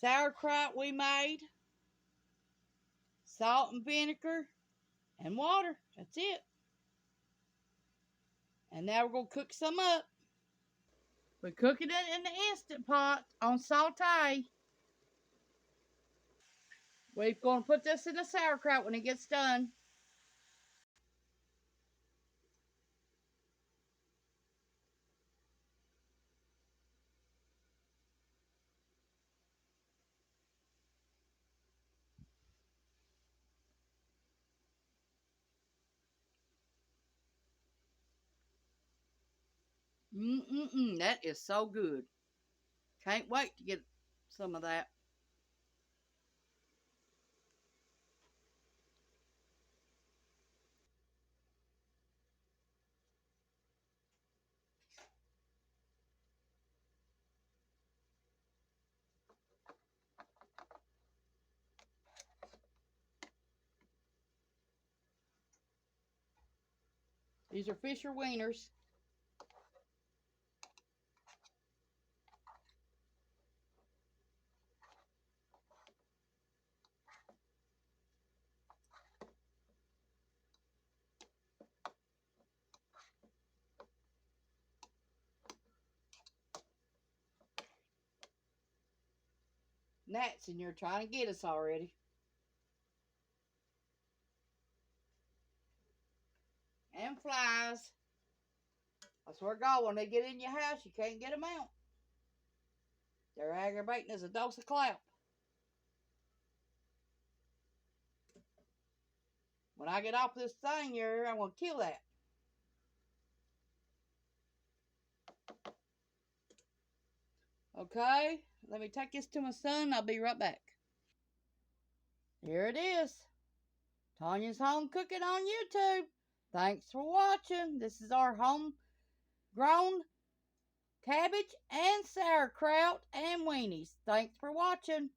sauerkraut we made, salt and vinegar, and water. That's it. And now we're going to cook some up. We're cooking it in the Instant Pot on saute. We're going to put this in the sauerkraut when it gets done. That is so good. Can't wait to get some of that. These are Fisher wieners. Gnats in here trying to get us already. And flies. I swear to God, when they get in your house, you can't get them out. They're aggravating as a dose of clap. When I get off this thing here, I'm going to kill that. Okay, let me take this to my son. I'll be right back. Here it is. Tanya's Home Cooking on YouTube. Thanks for watching. This is our homegrown cabbage and sauerkraut and weenies. Thanks for watching.